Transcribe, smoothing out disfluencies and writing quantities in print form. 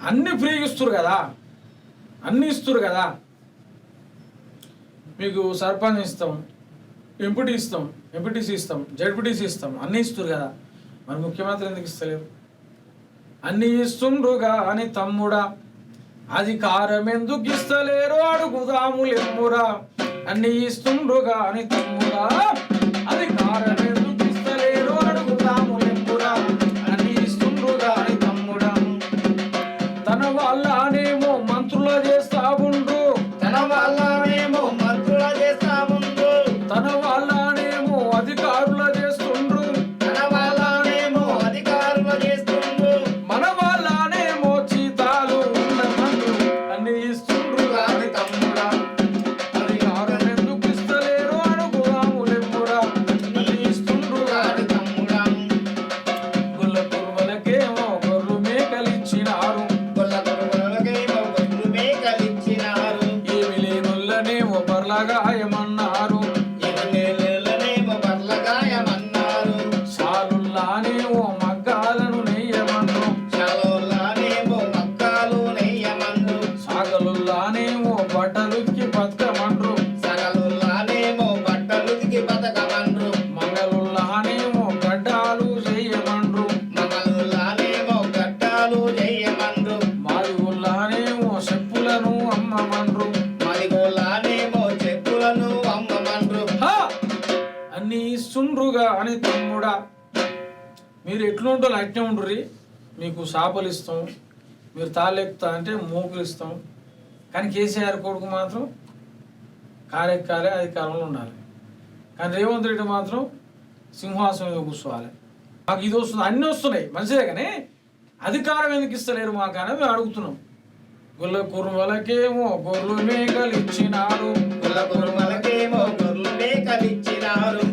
అన్ని ఫ్రీగా ఇస్తారు కదా, అన్నీ ఇస్తారు కదా. మీకు సర్పంచ్ ఇస్తాం, ఎంపీటీసీ ఇస్తాం, జడ్పీటీసీ ఇస్తాం, అన్నీ ఇస్తారు కదా. మరి ముఖ్యమంత్రి ఎందుకు ఇస్తలేరు? అన్నీ ఇస్తుండ్రుగా అని తమ్ముడా, అధికారం ఎందుకు ఇస్తలేరు అడుగుదాములెమ్మురా. అన్నీ ఇస్తుండ్రుగా అని తమ్ముడా, అధికారం ఎందుకు ఇస్తలేరు అడుగుదాములెమ్మురా. అన్నీ ఇస్తుండ్రుగా అని తమ్ముడా, తన వాళ్ళనేమో మంత్రుల చేస్తా ఉండ్రు, తన వాళ్ళనేమో మంత్రుల చేస్తా ఉండ్రు, తన వాళ్ళనేమో అధికారుల చేస్తుండ్రు, తన వాళ్ళనేమో అధికారుల చేస్తుండ్రు, మన వాళ్ళనేమో చీతాలు ఉండమండ్రు. అన్ని ఇస్తుండ్రుగా అని తమ్ముడా, అధికారం ఎందుకు ఇస్తలేరు అడుగుదాములెమ్మురా. అన్ని ఇస్తుండ్రుగా అని తమ్ముడా. గుల్ల కురువలకేమో గొర్రెలు మేకలిచ్చినారు, గొల్ల కురువలకేమో గొర్రెలు మేకలిచ్చినారు, ఏమి లేనుల్లనేమో బర్లగాయమన్నారు, ఎన్నేళ్ళనేమో బర్లగాయమన్నారు, సాలుల్లానేమో మగ్గాలను నెయ్యమన్రు, శాలోల్లానేమో మక్కాలు నెయ్యమన్రు, సాగలుల్లానేమో బట్టలుక్కి బతకమన్రు, సగలుల్లానేమో బట్టలుతికి బతకమన్రు, మంగళుల్లానేమో గడ్డాలు చెయ్యమన్రు, మగలుల్లానేమో గడ్డాలు చెయ్యమన్రు, మాదిగుల్లానేమో చెప్పులను అమ్మమన్రు. మదిగోళ్ళనేమో చెప్పులను అమ్మమన్రు. హా! అన్నీ ఇస్తుండ్రుగా అని తమ్ముడా, మీరు ఎట్లుంటో అట్నే ఉండ్రి. మీకు చేపలు ఇస్తాం, మీరు తాళ్ళెక్కుతా అంటే మూకులు ఇస్తాం. కానీ కేసీఆర్ కొడుకు మాత్రం కారెక్కాలి, అధికారంలో ఉండాలి. కానీ రేవంత్ రెడ్డి మాత్రం సింహాసనం మీద కూర్చోవాలి. మాకు ఇది వస్తుంది, అన్నీ వస్తున్నాయి మంచిదే, కానీ అధికారం ఎందుకు ఇస్తలేరు మాకు అని మేము అడుగుతున్నాం. గొల్ల కుర్రలకేమో గొర్రెలు మేకలు ఇచ్చినారు, గొల్ల కురుమలకేమో గొర్రెలు మేకలిచ్చినారు,